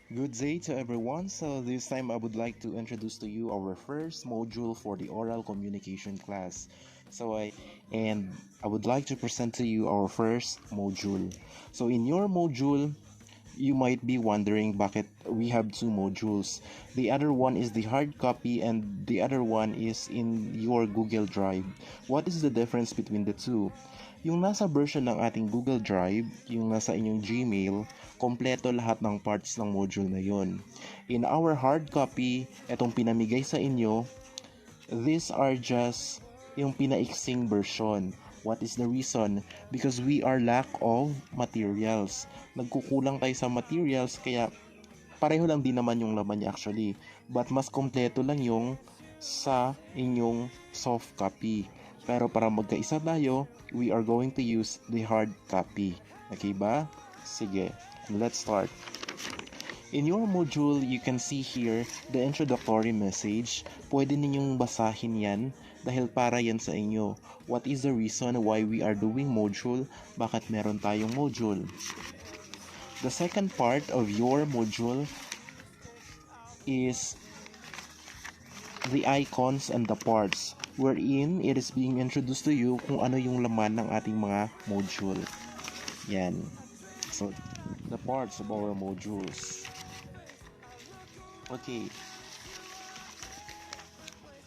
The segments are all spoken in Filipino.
Good day to everyone. So this time I would like to introduce to you our first module for the oral communication class. I would like to present to you our first module. So in your module, you might be wondering bakit we have two modules. The other one is the hard copy and the other one is in your Google Drive. What is the difference between the two? Yung nasa version ng ating Google Drive, yung nasa inyong Gmail, kompleto lahat ng parts ng module na yon. In our hard copy, itong pinamigay sa inyo, these are just yung pinaiksing version. What is the reason? Because we are lack of materials. Nagkukulang tayo sa materials kaya pareho lang din naman yung laman niya actually. But mas kompleto lang yung sa inyong soft copy. Pero para magkaisa tayo, we are going to use the hard copy. Okay ba? Sige, let's start. In your module, you can see here the introductory message. Pwede ninyong basahin yan dahil para yan sa inyo. What is the reason why we are doing module? Bakit meron tayong module? The second part of your module is the icons and the parts, wherein it is being introduced to you kung ano yung laman ng ating mga module. Yan. So, the parts of our modules. Okay.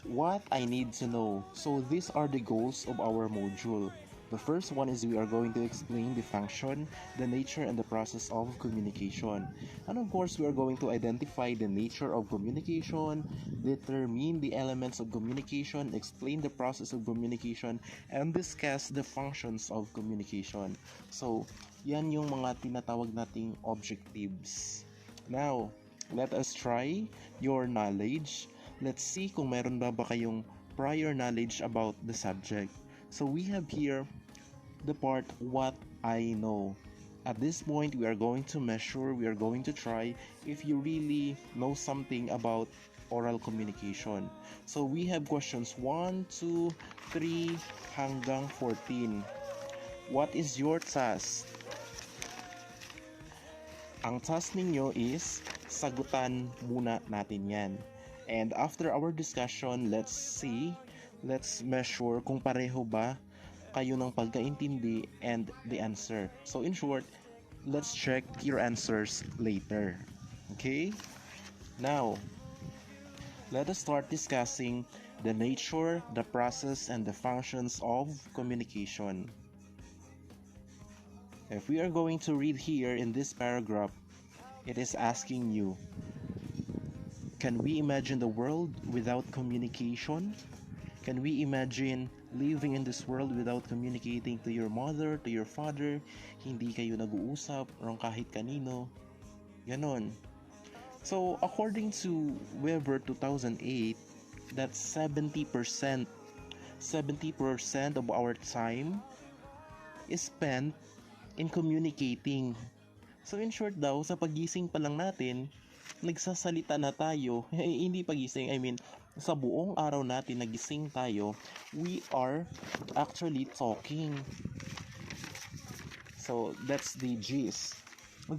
What I need to know. So, these are the goals of our module. The first one is we are going to explain the function, the nature, and the process of communication. And of course, we are going to identify the nature of communication, determine the elements of communication, explain the process of communication, and discuss the functions of communication. So, yan yung mga tinatawag nating objectives. Now, let us try your knowledge. Let's see kung meron ba kayong prior knowledge about the subject. So, we have here the part what I know. At this point, we are going to measure, we are going to try if you really know something about oral communication. So we have questions 1, 2, 3 hanggang 14. What is your task? Ang task ninyo is sagutan muna natin yan. And after our discussion, let's measure kung pareho ba kayo ng pagkaintindi and the answer. So in short, let's check your answers later. Okay? Now, let us start discussing the nature, the process, and the functions of communication. If we are going to read here in this paragraph, it is asking you, can we imagine the world without communication? Can we imagine living in this world without communicating to your mother, to your father? Hindi kayo nag-uusap or kahit kanino. Ganon. So, according to Weber 2008, that's 70% of our time is spent in communicating. So, in short daw, sa pagising pa lang natin, nagsasalita na tayo. Hindi pagising, I mean, sa buong araw natin nagising tayo, we are actually talking. So that's the gist.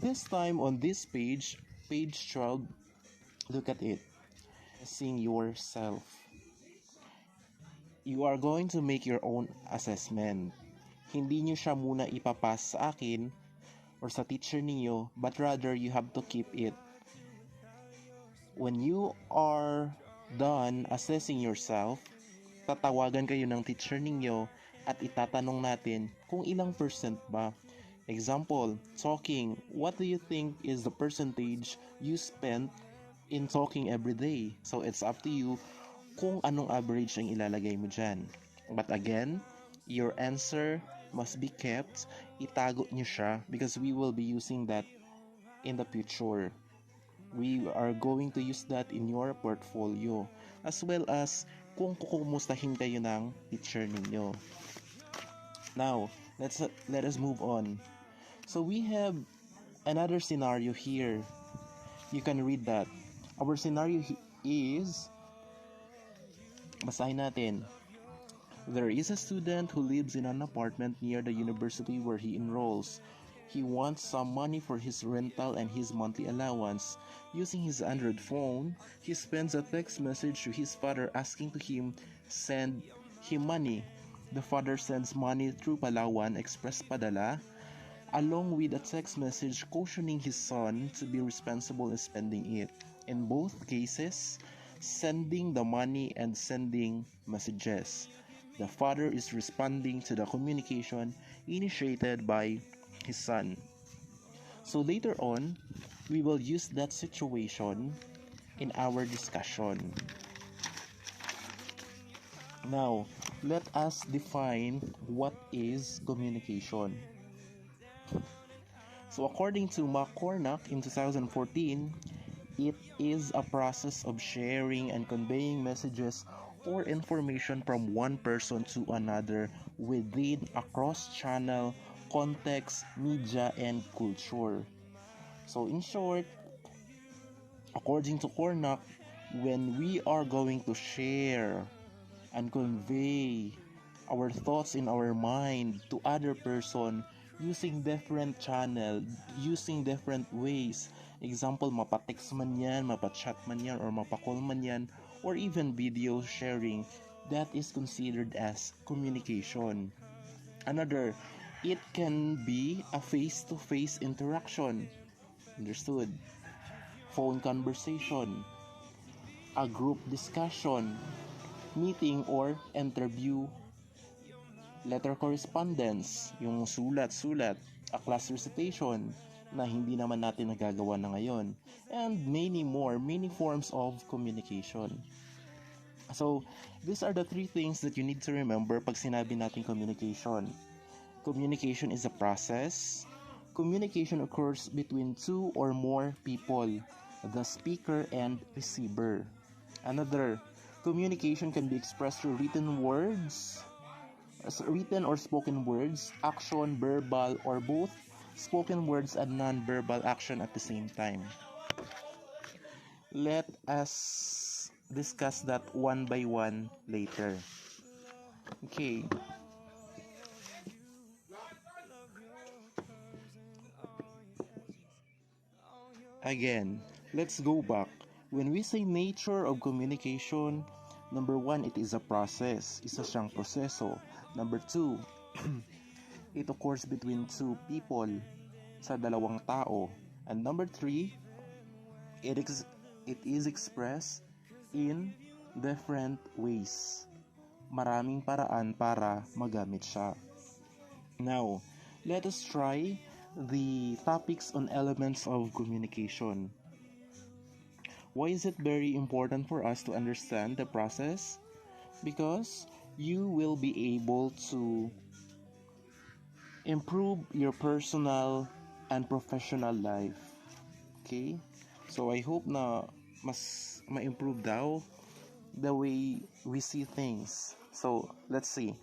This time on this page 12, look at it. Seeing yourself. You are going to make your own assessment. Hindi nyo siya muna ipapas sa akin or sa teacher ninyo, but rather you have to keep it. When you are done assessing yourself, tatawagan kayo ng teacher ninyo at itatanong natin kung ilang percent ba. Example, talking. What do you think is the percentage you spent in talking every day? So it's up to you kung anong average ang ilalagay mo dyan. But again, your answer must be kept. Itago nyo siya because we will be using that in the future. We are going to use that in your portfolio as well as kung kukumustahin kayo ng teacher ninyo. Now, let us move on. So we have another scenario here. You can read that. Our scenario is, basahin natin. There is a student who lives in an apartment near the university where he enrolls. He wants some money for his rental and his monthly allowance. Using his Android phone, he sends a text message to his father asking to him send him money. The father sends money through Palawan Express Padala, along with a text message cautioning his son to be responsible in spending it. In both cases, sending the money and sending messages. The father is responding to the communication initiated by his son. So later on, we will use that situation in our discussion. Now, let us define what is communication. So according to McCormack in 2014, it is a process of sharing and conveying messages or information from one person to another within a cross-channel context, media, and culture. So in short, according to Cornack, when we are going to share and convey our thoughts in our mind to other person using different channel, using different ways. Example, mapatext man yan, mapachat man yan, or mapacall man yan, or even video sharing, that is considered as communication. Another, it can be a face-to-face interaction. Understood? Phone conversation, a group discussion, meeting or interview, letter correspondence, yung sulat-sulat, a class recitation na hindi naman natin nagagawa na ngayon, and many forms of communication. So, these are the three things that you need to remember pag sinabi natin communication. Communication is a process. Communication occurs between two or more people, the speaker and receiver. Another, communication can be expressed through written or spoken words, action, verbal, or both spoken words and non-verbal action at the same time. Let us discuss that one by one later. Okay. Again, let's go back. When we say nature of communication, number one, it is a process. Isa siyang proseso. Number two, it occurs between two people, sa dalawang tao. And number three, it is expressed in different ways. Maraming paraan para magamit siya. Now, let us try the topics on elements of communication. Why is it very important for us to understand the process? Because you will be able to improve your personal and professional life. Okay? So I hope na mas ma-improve daw the way we see things. So, let's see.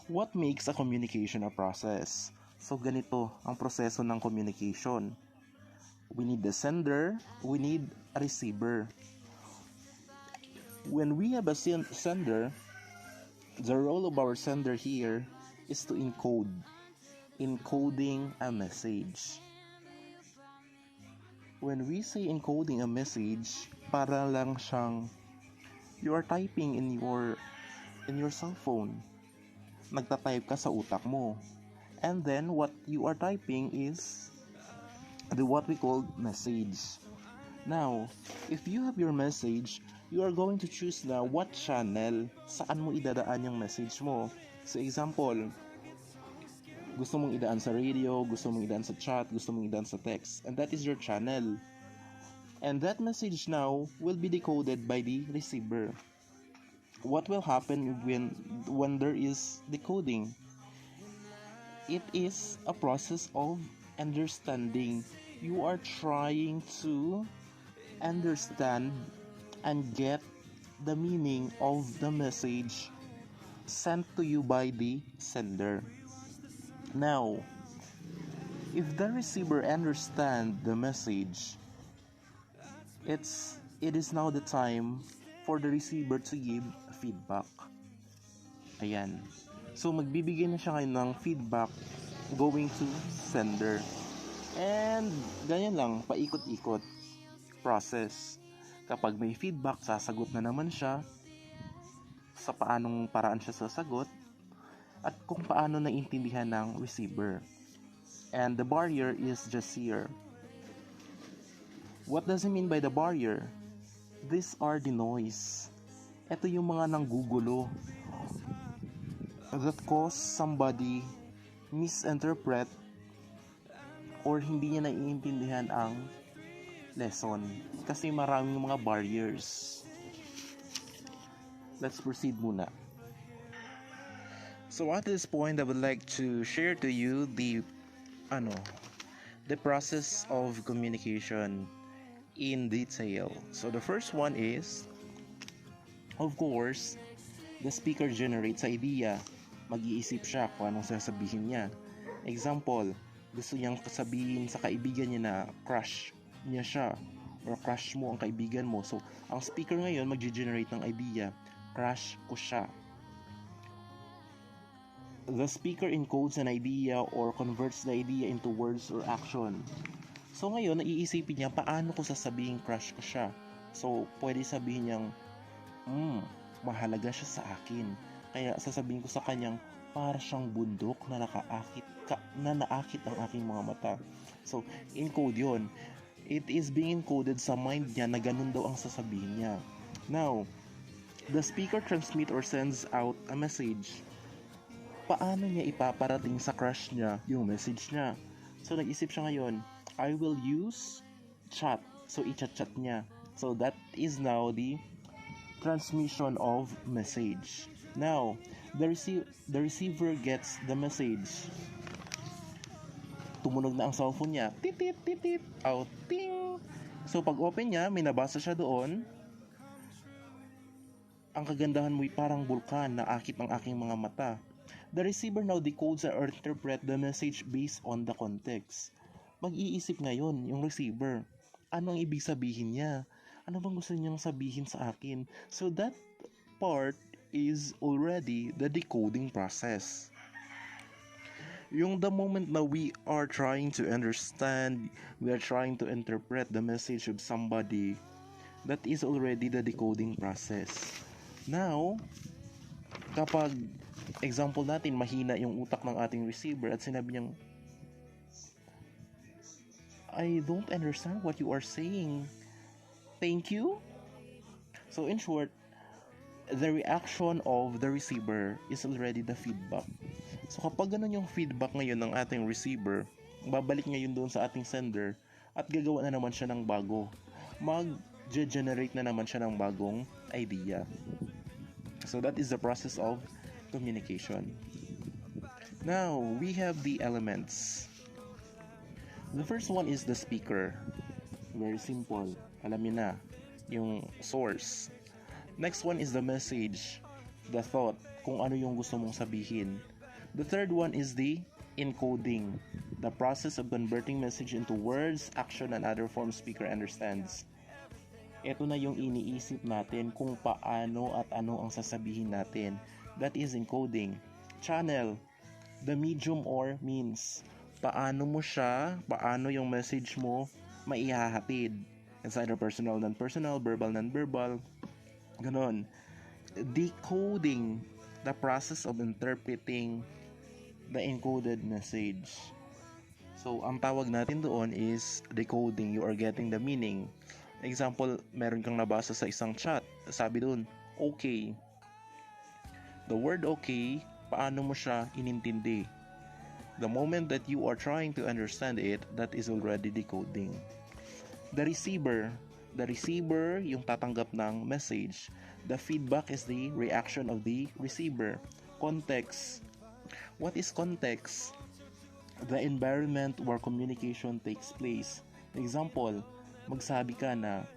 What makes a communication a process? So, ganito ang proseso ng communication. We need the sender, we need a receiver. When we have a sender, the role of our sender here is to encoding a message. When we say encoding a message, para lang siyang you are typing in your cell phone. Nagta-type ka sa utak mo. And then what you are typing is what we call message. Now, if you have your message, you are going to choose na what channel, saan mo idadaan yung message mo. So example, gusto mong idaan sa radio, gusto mong idaan sa chat, gusto mong idaan sa text, and that is your channel. And that message now will be decoded by the receiver. What will happen when there is decoding? It is a process of understanding. You are trying to understand and get the meaning of the message sent to you by the sender. Now, if the receiver understands the message, it is now the time for the receiver to give feedback. Ayan. So, magbibigay na siya ngayon ng feedback going to sender. And ganyan lang, paikot-ikot process. Kapag may feedback, sasagot na naman siya sa paanong paraan siya sasagot at kung paano naiintindihan ng receiver. And the barrier is just here. What does it mean by the barrier? These are the noise. Ito yung mga nanggugulo that cause somebody misinterpret or hindi niya naiintindihan ang lesson kasi maraming mga barriers. Let's proceed muna. So at this point, I would like to share to you the process of communication in detail. So the first one is, of course, the speaker generates idea. Mag-iisip siya kung anong sasabihin niya. Example, gusto niyang sabihin sa kaibigan niya na crush niya siya or crush mo ang kaibigan mo. So, ang speaker ngayon mag-generate ng idea. Crush ko siya. The speaker encodes an idea or converts the idea into words or action. So, ngayon, naiisipin niya paano ko sasabihin crush ko siya. So, pwede sabihin niyang, mahalaga siya sa akin. Kaya sasabihin ko sa kanyang, para siyang bundok na naakit ang aking mga mata. So, encode yun. It is being encoded sa mind niya na ganun daw ang sasabihin niya. Now, the speaker transmit or sends out a message. Paano niya ipaparating sa crush niya yung message niya? So, nag-isip siya ngayon, I will use chat. So, i-chat niya. So, that is now the transmission of message. Now, the receiver gets the message. Tumunog na ang cellphone niya. Titit, titit, out, ting. So, pag open niya, may nabasa siya doon. Ang kagandahan mo'y parang bulkan na akit ang aking mga mata. The receiver now decodes or interpret the message based on the context. Mag-iisip ngayon yung receiver. Ano ang ibig sabihin niya? Ano bang gusto niyang sabihin sa akin? So that part is already the decoding process. Yung the moment na we are trying to understand, we are trying to interpret the message of somebody, that is already the decoding process. Now, kapag example natin, mahina yung utak ng ating receiver at sinabi niyang, I don't understand what you are saying. Thank you. So in short, the reaction of the receiver is already the feedback. So kapag ganun yung feedback ngayon ng ating receiver, babalik ngayon doon sa ating sender at gagawa na naman siya ng bago. Mag-generate na naman siya ng bagong idea. So that is the process of communication. Now, we have the elements. The first one is the speaker. Very simple. Alam niyo na, yung source. Next one is the message, the thought, kung ano yung gusto mong sabihin. The third one is the encoding, the process of converting message into words, action, and other forms speaker understands. Ito na yung iniisip natin kung paano at ano ang sasabihin natin. That is encoding. Channel, the medium or means. Paano yung message mo maihahatid. It's either personal, non-personal, verbal, non-verbal. Ganon. Decoding, the process of interpreting the encoded message. So, ang tawag natin doon is decoding. You are getting the meaning. Example, meron kang nabasa sa isang chat. Sabi doon, okay. The word okay, paano mo siya inintindi? The moment that you are trying to understand it, that is already decoding. The receiver, yung tatanggap ng message. The feedback is the reaction of the receiver. Context. What is context? The environment where communication takes place. Example, magsabi ka na,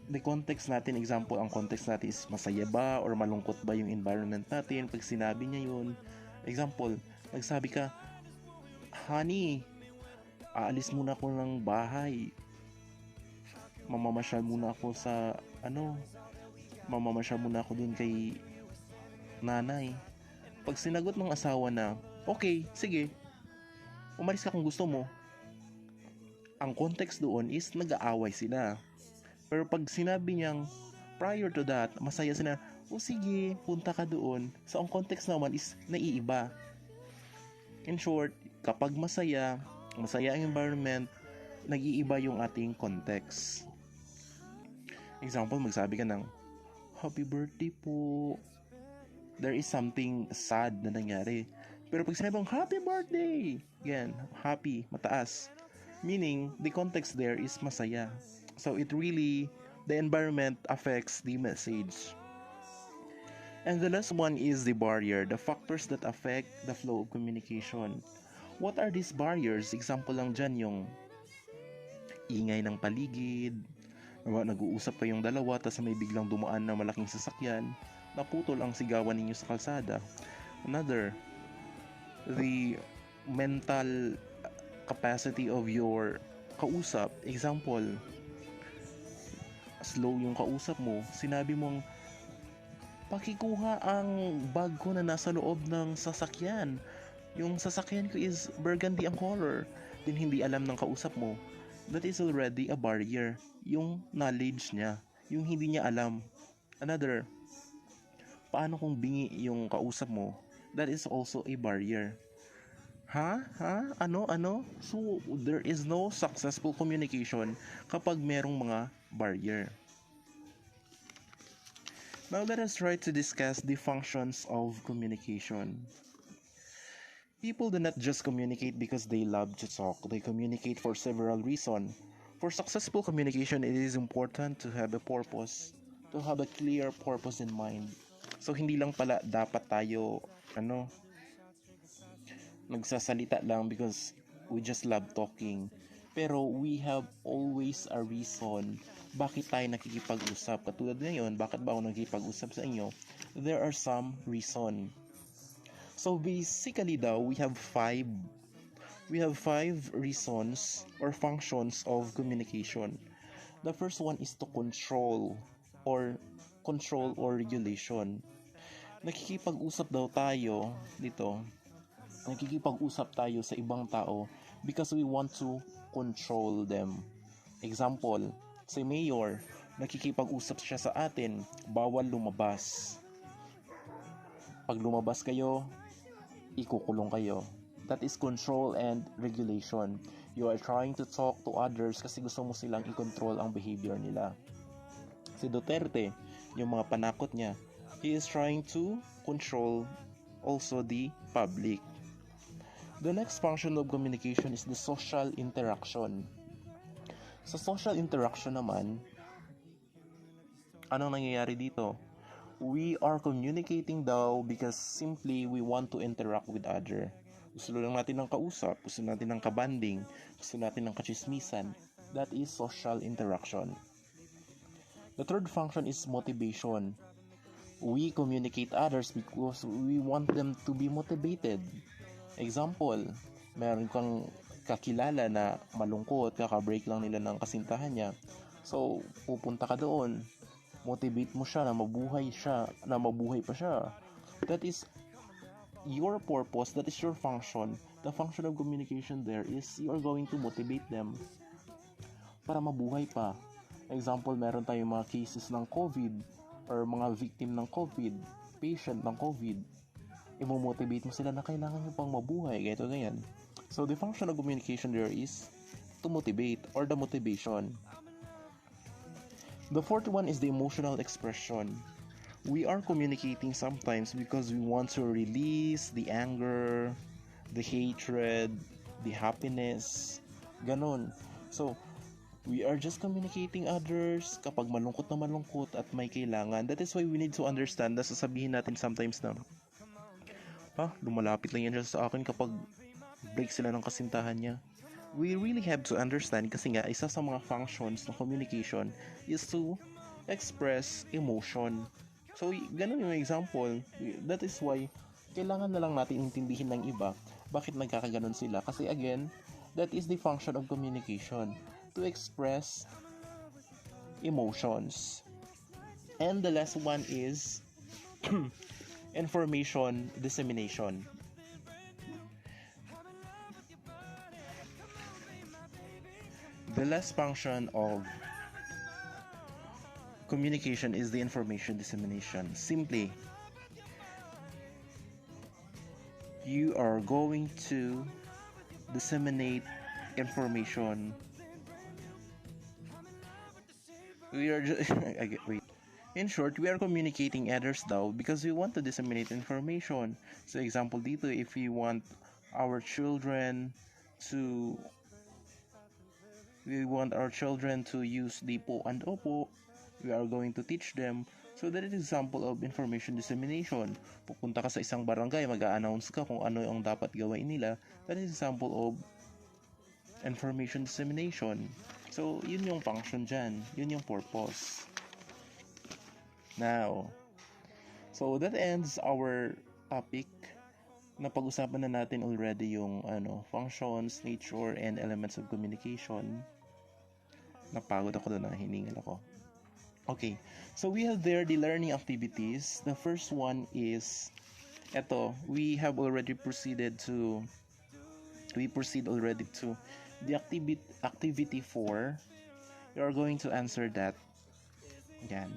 the context natin, example, ang context natin is masaya ba or malungkot ba yung environment natin pag sinabi niya yun. Example, magsabi ka, honey, aalis muna ako ng bahay. Mamamasyal muna ako mamamasyal muna ako dun kay nanay. Pag sinagot ng asawa na, Okay, sige, umalis ka kung gusto mo. Ang context doon is nag-aaway sila. Pero pag sinabi niyang prior to that, masaya sila, o sige, punta ka doon. So ang context naman is naiiba. In short, kapag masaya ang environment, nag-iiba yung ating context. Example, magsabi ka ng, happy birthday po. There is something sad na nangyari. Pero pag sinabi mong, happy birthday! Again, happy, mataas. Meaning, the context there is masaya. So it really, the environment affects the message. And the last one is the barrier, the factors that affect the flow of communication. What are these barriers? Example lang dyan yung ingay ng paligid, nag-uusap kayong dalawa tapos may biglang dumaan na malaking sasakyan, naputol ang sigawan ninyo sa kalsada. Another, the mental capacity of your kausap. Example, slow yung kausap mo, sinabi mong, pakikuha ang bag ko na nasa loob ng sasakyan. Yung sasakyan ko is burgundy ang color. Then hindi alam ng kausap mo. That is already a barrier. Yung knowledge niya. Yung hindi niya alam. Another, paano kung bingi yung kausap mo? That is also a barrier. Ano? So, there is no successful communication kapag merong mga barrier. Now let us try to discuss the functions of communication. People do not just communicate because they love to talk. They communicate for several reasons. For successful communication, it is important to have a purpose, to have a clear purpose in mind. So hindi lang pala dapat tayo nagsasalita lang because we just love talking. Pero we have always a reason bakit tayo nakikipag-usap. Katulad ngayon, bakit ba ako nakikipag-usap sa inyo? There are some reason. So basically daw, we have five reasons or functions of communication. The first one is to control or regulation. Nakikipag-usap daw tayo dito. Nakikipag-usap tayo sa ibang tao because we want to control them. Example, si Mayor, nakikipag-usap siya sa atin, bawal lumabas. Pag lumabas kayo, ikukulong kayo. That is control and regulation. You are trying to talk to others kasi gusto mo silang i-control ang behavior nila. Si Duterte, yung mga panakot niya, he is trying to control also the public. The next function of communication is the social interaction. Sa social interaction naman, anong nangyayari dito? We are communicating daw because simply we want to interact with other. Gusto lang natin ng kausap, gusto natin ng kabanding, gusto natin ng kachismisan. That is social interaction. The third function is motivation. We communicate others because we want them to be motivated. Example, meron kang kakilala na malungkot, kaka-break lang nila ng kasintahan niya. So, pupunta ka doon, motivate mo siya na mabuhay pa siya. That is your purpose, that is your function. The function of communication there is you are going to motivate them para mabuhay pa. Example, meron tayong mga cases ng COVID or mga victim ng COVID, patient ng COVID. I-motivate mo sila na kailangan nyo pang mabuhay, ganyan. So, the function of communication there is to motivate or the motivation. The fourth one is the emotional expression. We are communicating sometimes because we want to release the anger, the hatred, the happiness, ganon. So, we are just communicating others kapag malungkot at may kailangan. That is why we need to understand na sasabihin natin sometimes na, lumalapit lang yan siya sa akin kapag break sila ng kasintahan niya. We really have to understand kasi nga isa sa mga functions ng communication is to express emotion. So, ganun yung example. That is why kailangan na lang natin intindihin ng iba bakit nagkakaganon sila. Kasi again, that is the function of communication, to express emotions. And the last one is information dissemination. The last function of communication is the information dissemination. Simply, you are going to disseminate information. We are just wait. In short, we are communicating others daw because we want to disseminate information. So example dito, if we want our children to use the po and opo, we are going to teach them. So that is example of information dissemination. Pupunta ka sa isang barangay, mag-a-announce ka kung ano ang dapat gawin nila. That is example of information dissemination. So, yun yung function dyan. Yun yung purpose. Now, so that ends our topic. Napag-usapan na natin already yung functions, nature, and elements of communication. Napagod ako doon, hiningal ako. Okay, so we have there the learning activities. The first one is, we proceed already to the activity 4. You are going to answer that. Yan.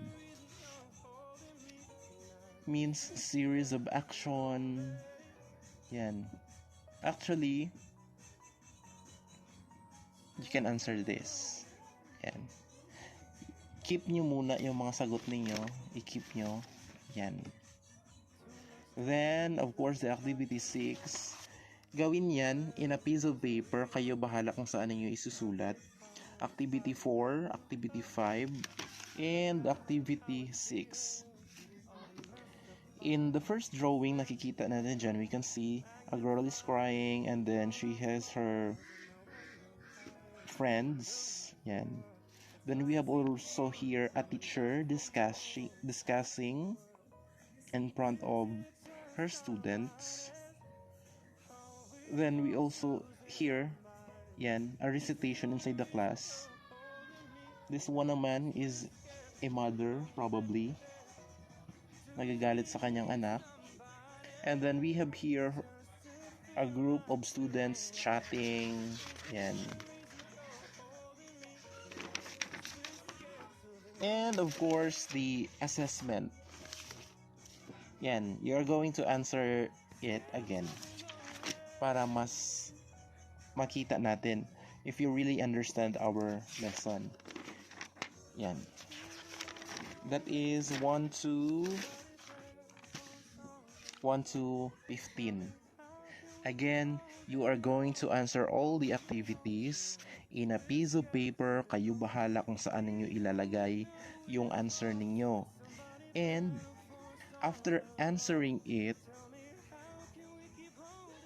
Means series of action. Yan. Actually, you can answer this. Yan. Keep nyo muna yung mga sagot ninyo. I-keep nyo. Yan. Then, of course, the activity 6. Gawin yan in a piece of paper. Kayo bahala kung saan ninyo isusulat. Activity 4, activity 5, and activity 6. In the first drawing, nakikita natin dyan, we can see a girl is crying and then she has her friends. Yan. Then we have also here a teacher discussing in front of her students. Then we also hear a recitation inside the class. This one naman is a mother, probably. Nagagalit sa kanyang anak. And then we have here a group of students chatting. Yan. And of course, the assessment. Yan, you're going to answer it again para mas makita natin if you really understand our lesson. Yan. That is 1 to 15. Again, you are going to answer all the activities in a piece of paper. Kayo bahala kung saan ninyo ilalagay yung answer ninyo. And after answering it,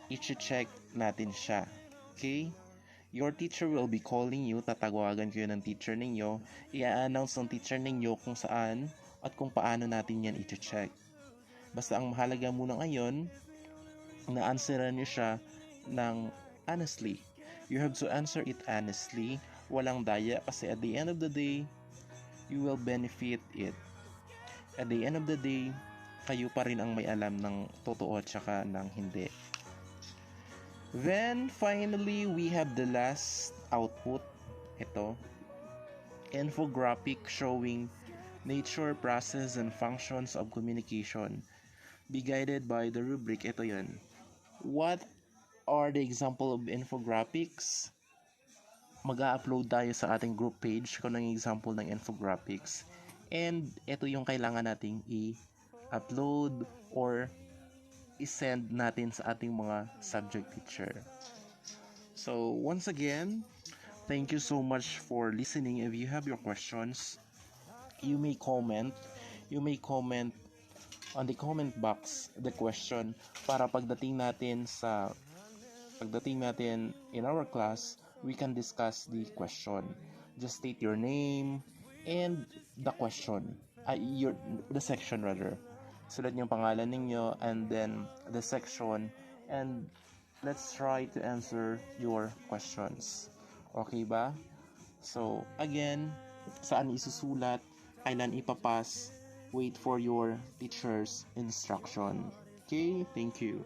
i-check natin siya. Okay? Your teacher will be calling you. Tatawagan kayo ng teacher ninyo. I-announce ng teacher ninyo kung saan at kung paano natin yan i-check. Basta ang mahalaga muna ngayon, na-answeran nyo siya ng honestly. You have to answer it honestly. Walang daya kasi at the end of the day, you will benefit it. At the end of the day, kayo pa rin ang may alam ng totoo at saka ng hindi. Then, finally, we have the last output. Ito. Infographic showing nature, process, and functions of communication. Be guided by the rubric. Ito yan. What are the example of infographics? Mag-a-upload tayo sa ating group page kung ng example ng infographics. And ito yung kailangan nating i-upload or i-send natin sa ating mga subject teacher. So, once again, thank you so much for listening. If you have your questions, you may comment. You may comment on the comment box the question para pagdating natin in our class, we can discuss the question. Just state your name and the question. The section rather. Sulat yung pangalan ninyo and then the section, and let's try to answer your questions. Okay ba? So, again, saan isusulat, kailan ipapas, wait for your teacher's instruction. Okay? Thank you.